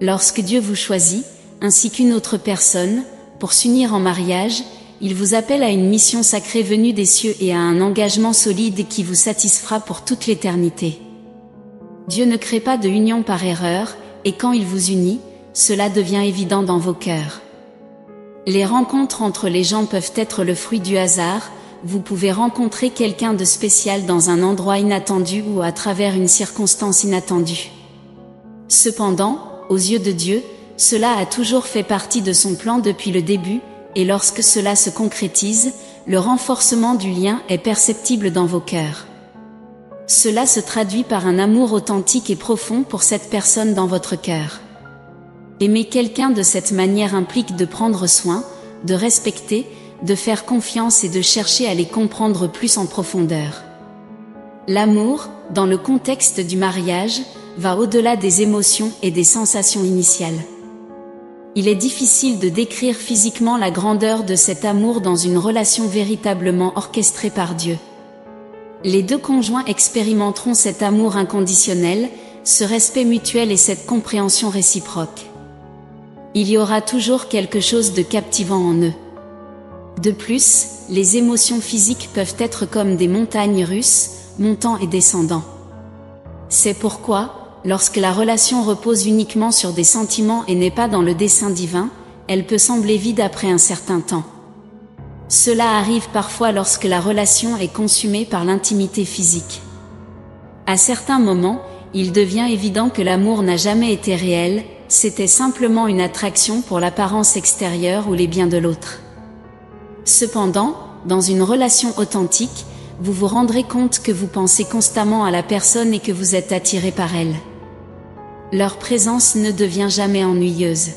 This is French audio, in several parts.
Lorsque Dieu vous choisit, ainsi qu'une autre personne, pour s'unir en mariage, il vous appelle à une mission sacrée venue des cieux et à un engagement solide qui vous satisfera pour toute l'éternité. Dieu ne crée pas de union par erreur, et quand il vous unit, cela devient évident dans vos cœurs. Les rencontres entre les gens peuvent être le fruit du hasard, vous pouvez rencontrer quelqu'un de spécial dans un endroit inattendu ou à travers une circonstance inattendue. Cependant, aux yeux de Dieu, cela a toujours fait partie de son plan depuis le début, et lorsque cela se concrétise, le renforcement du lien est perceptible dans vos cœurs. Cela se traduit par un amour authentique et profond pour cette personne dans votre cœur. Aimer quelqu'un de cette manière implique de prendre soin, de respecter, de faire confiance et de chercher à les comprendre plus en profondeur. L'amour, dans le contexte du mariage, va au-delà des émotions et des sensations initiales. Il est difficile de décrire physiquement la grandeur de cet amour dans une relation véritablement orchestrée par Dieu. Les deux conjoints expérimenteront cet amour inconditionnel, ce respect mutuel et cette compréhension réciproque. Il y aura toujours quelque chose de captivant en eux. De plus, les émotions physiques peuvent être comme des montagnes russes, montant et descendant. C'est pourquoi, lorsque la relation repose uniquement sur des sentiments et n'est pas dans le dessein divin, elle peut sembler vide après un certain temps. Cela arrive parfois lorsque la relation est consumée par l'intimité physique. À certains moments, il devient évident que l'amour n'a jamais été réel, c'était simplement une attraction pour l'apparence extérieure ou les biens de l'autre. Cependant, dans une relation authentique, vous vous rendrez compte que vous pensez constamment à la personne et que vous êtes attiré par elle. Leur présence ne devient jamais ennuyeuse.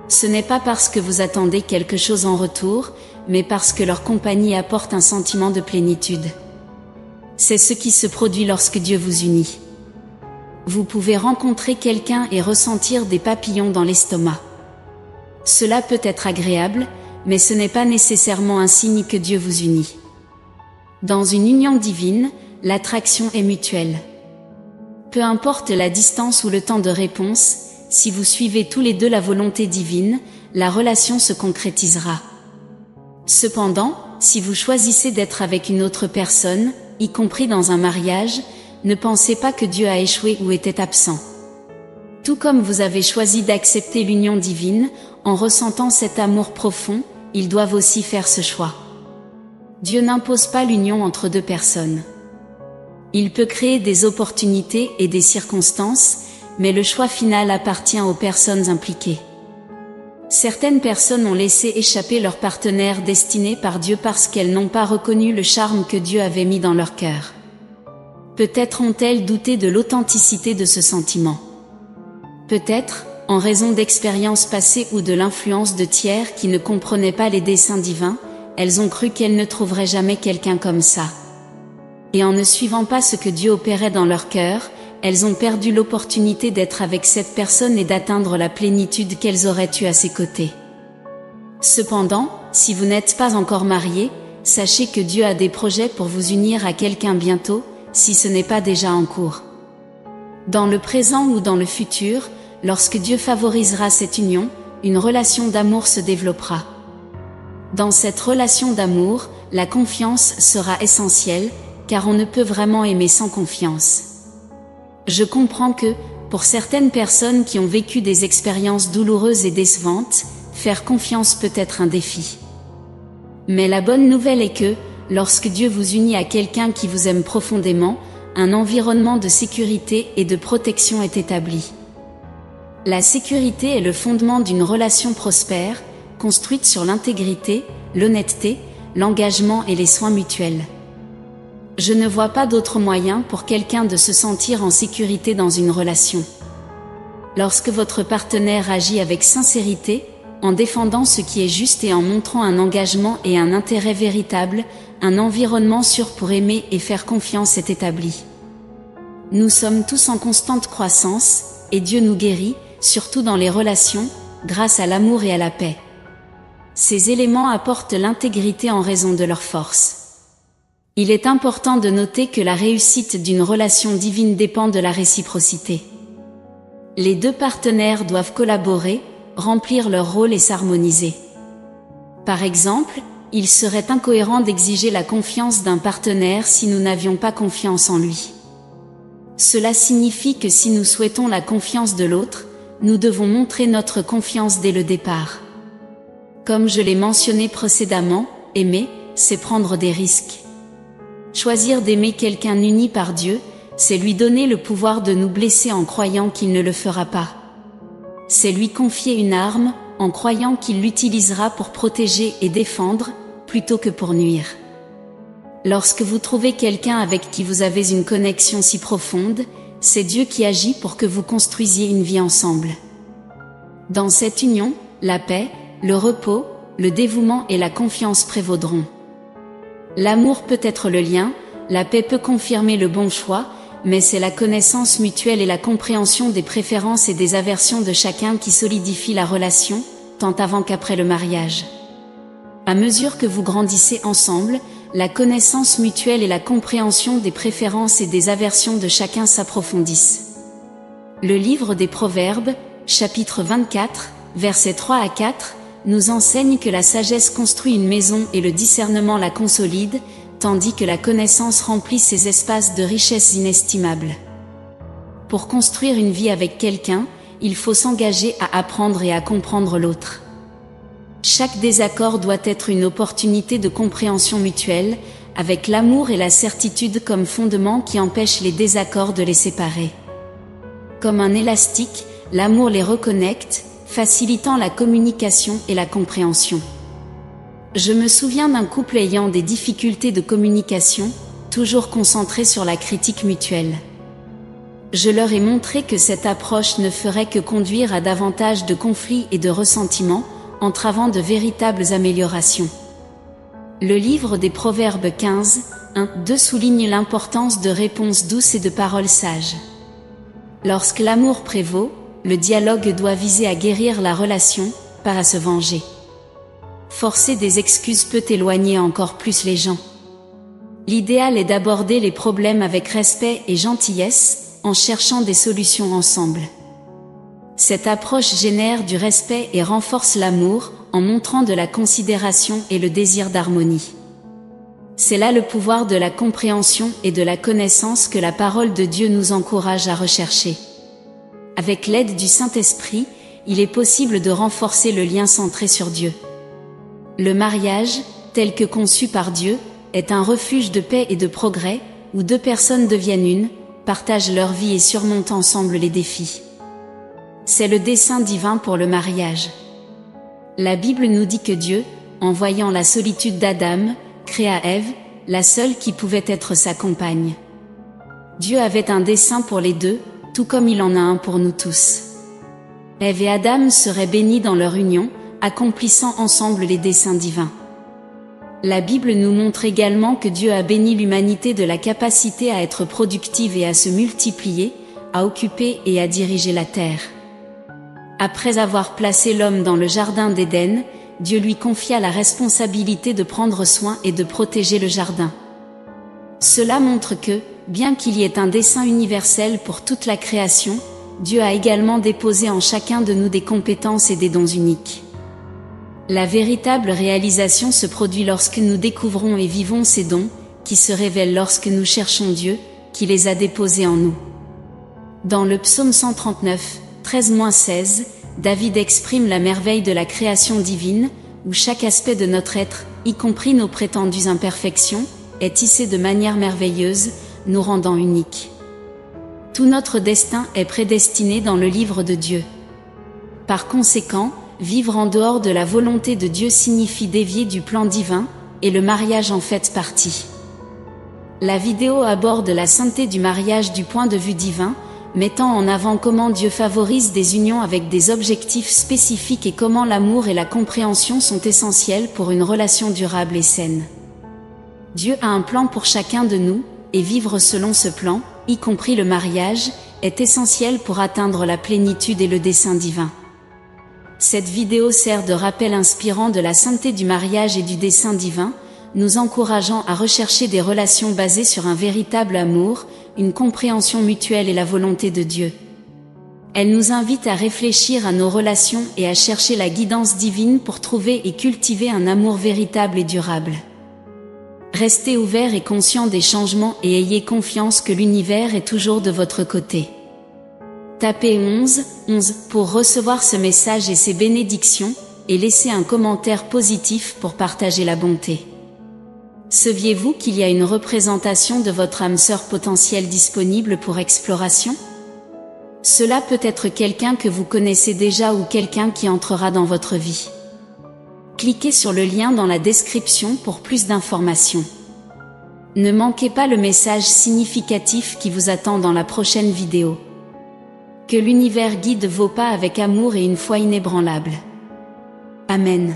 Ce n'est pas parce que vous attendez quelque chose en retour, mais parce que leur compagnie apporte un sentiment de plénitude. C'est ce qui se produit lorsque Dieu vous unit. Vous pouvez rencontrer quelqu'un et ressentir des papillons dans l'estomac. Cela peut être agréable, mais ce n'est pas nécessairement un signe que Dieu vous unit. Dans une union divine, l'attraction est mutuelle. Peu importe la distance ou le temps de réponse, si vous suivez tous les deux la volonté divine, la relation se concrétisera. Cependant, si vous choisissez d'être avec une autre personne, y compris dans un mariage, ne pensez pas que Dieu a échoué ou était absent. Tout comme vous avez choisi d'accepter l'union divine, en ressentant cet amour profond, ils doivent aussi faire ce choix. Dieu n'impose pas l'union entre deux personnes. Il peut créer des opportunités et des circonstances, mais le choix final appartient aux personnes impliquées. Certaines personnes ont laissé échapper leur partenaire destiné par Dieu parce qu'elles n'ont pas reconnu le charme que Dieu avait mis dans leur cœur. Peut-être ont-elles douté de l'authenticité de ce sentiment. Peut-être, en raison d'expériences passées ou de l'influence de tiers qui ne comprenaient pas les desseins divins, elles ont cru qu'elles ne trouveraient jamais quelqu'un comme ça. Et en ne suivant pas ce que Dieu opérait dans leur cœur, elles ont perdu l'opportunité d'être avec cette personne et d'atteindre la plénitude qu'elles auraient eue à ses côtés. Cependant, si vous n'êtes pas encore marié, sachez que Dieu a des projets pour vous unir à quelqu'un bientôt, si ce n'est pas déjà en cours. Dans le présent ou dans le futur, lorsque Dieu favorisera cette union, une relation d'amour se développera. Dans cette relation d'amour, la confiance sera essentielle, car on ne peut vraiment aimer sans confiance. Je comprends que, pour certaines personnes qui ont vécu des expériences douloureuses et décevantes, faire confiance peut être un défi. Mais la bonne nouvelle est que, lorsque Dieu vous unit à quelqu'un qui vous aime profondément, un environnement de sécurité et de protection est établi. La sécurité est le fondement d'une relation prospère, construite sur l'intégrité, l'honnêteté, l'engagement et les soins mutuels. Je ne vois pas d'autre moyen pour quelqu'un de se sentir en sécurité dans une relation. Lorsque votre partenaire agit avec sincérité, en défendant ce qui est juste et en montrant un engagement et un intérêt véritable, un environnement sûr pour aimer et faire confiance est établi. Nous sommes tous en constante croissance, et Dieu nous guérit, surtout dans les relations, grâce à l'amour et à la paix. Ces éléments apportent l'intégrité en raison de leur force. Il est important de noter que la réussite d'une relation divine dépend de la réciprocité. Les deux partenaires doivent collaborer, remplir leur rôle et s'harmoniser. Par exemple, il serait incohérent d'exiger la confiance d'un partenaire si nous n'avions pas confiance en lui. Cela signifie que si nous souhaitons la confiance de l'autre, nous devons montrer notre confiance dès le départ. Comme je l'ai mentionné précédemment, aimer, c'est prendre des risques. Choisir d'aimer quelqu'un uni par Dieu, c'est lui donner le pouvoir de nous blesser en croyant qu'il ne le fera pas. C'est lui confier une arme, en croyant qu'il l'utilisera pour protéger et défendre, plutôt que pour nuire. Lorsque vous trouvez quelqu'un avec qui vous avez une connexion si profonde, c'est Dieu qui agit pour que vous construisiez une vie ensemble. Dans cette union, la paix, le repos, le dévouement et la confiance prévaudront. L'amour peut être le lien, la paix peut confirmer le bon choix, mais c'est la connaissance mutuelle et la compréhension des préférences et des aversions de chacun qui solidifie la relation, tant avant qu'après le mariage. À mesure que vous grandissez ensemble, la connaissance mutuelle et la compréhension des préférences et des aversions de chacun s'approfondissent. Le livre des Proverbes, chapitre 24, versets 3 à 4, nous enseigne que la sagesse construit une maison et le discernement la consolide, tandis que la connaissance remplit ses espaces de richesses inestimables. Pour construire une vie avec quelqu'un, il faut s'engager à apprendre et à comprendre l'autre. Chaque désaccord doit être une opportunité de compréhension mutuelle, avec l'amour et la certitude comme fondement qui empêchent les désaccords de les séparer. Comme un élastique, l'amour les reconnecte, facilitant la communication et la compréhension. Je me souviens d'un couple ayant des difficultés de communication, toujours concentré sur la critique mutuelle. Je leur ai montré que cette approche ne ferait que conduire à davantage de conflits et de ressentiments, entravant de véritables améliorations. Le livre des Proverbes 15, 1-2 souligne l'importance de réponses douces et de paroles sages. Lorsque l'amour prévaut, le dialogue doit viser à guérir la relation, pas à se venger. Forcer des excuses peut éloigner encore plus les gens. L'idéal est d'aborder les problèmes avec respect et gentillesse, en cherchant des solutions ensemble. Cette approche génère du respect et renforce l'amour, en montrant de la considération et le désir d'harmonie. C'est là le pouvoir de la compréhension et de la connaissance que la parole de Dieu nous encourage à rechercher. Avec l'aide du Saint-Esprit, il est possible de renforcer le lien centré sur Dieu. Le mariage, tel que conçu par Dieu, est un refuge de paix et de progrès, où deux personnes deviennent une, partagent leur vie et surmontent ensemble les défis. C'est le dessein divin pour le mariage. La Bible nous dit que Dieu, en voyant la solitude d'Adam, créa Ève, la seule qui pouvait être sa compagne. Dieu avait un dessein pour les deux, tout comme il en a un pour nous tous. Ève et Adam seraient bénis dans leur union, accomplissant ensemble les desseins divins. La Bible nous montre également que Dieu a béni l'humanité de la capacité à être productive et à se multiplier, à occuper et à diriger la terre. Après avoir placé l'homme dans le jardin d'Éden, Dieu lui confia la responsabilité de prendre soin et de protéger le jardin. Cela montre que, bien qu'il y ait un dessein universel pour toute la création, Dieu a également déposé en chacun de nous des compétences et des dons uniques. La véritable réalisation se produit lorsque nous découvrons et vivons ces dons, qui se révèlent lorsque nous cherchons Dieu, qui les a déposés en nous. Dans le psaume 139, 13-16, David exprime la merveille de la création divine, où chaque aspect de notre être, y compris nos prétendues imperfections, est tissé de manière merveilleuse, nous rendant uniques. Tout notre destin est prédestiné dans le livre de Dieu. Par conséquent, vivre en dehors de la volonté de Dieu signifie dévier du plan divin, et le mariage en fait partie. La vidéo aborde la sainteté du mariage du point de vue divin, mettant en avant comment Dieu favorise des unions avec des objectifs spécifiques et comment l'amour et la compréhension sont essentiels pour une relation durable et saine. Dieu a un plan pour chacun de nous, et vivre selon ce plan, y compris le mariage, est essentiel pour atteindre la plénitude et le dessein divin. Cette vidéo sert de rappel inspirant de la sainteté du mariage et du dessein divin, nous encourageant à rechercher des relations basées sur un véritable amour, une compréhension mutuelle et la volonté de Dieu. Elle nous invite à réfléchir à nos relations et à chercher la guidance divine pour trouver et cultiver un amour véritable et durable. Restez ouverts et conscients des changements et ayez confiance que l'univers est toujours de votre côté. Tapez 11 pour recevoir ce message et ses bénédictions, et laissez un commentaire positif pour partager la bonté. Saviez-vous qu'il y a une représentation de votre âme sœur potentielle disponible pour exploration? Cela peut être quelqu'un que vous connaissez déjà ou quelqu'un qui entrera dans votre vie. Cliquez sur le lien dans la description pour plus d'informations. Ne manquez pas le message significatif qui vous attend dans la prochaine vidéo. Que l'univers guide vos pas avec amour et une foi inébranlable. Amen.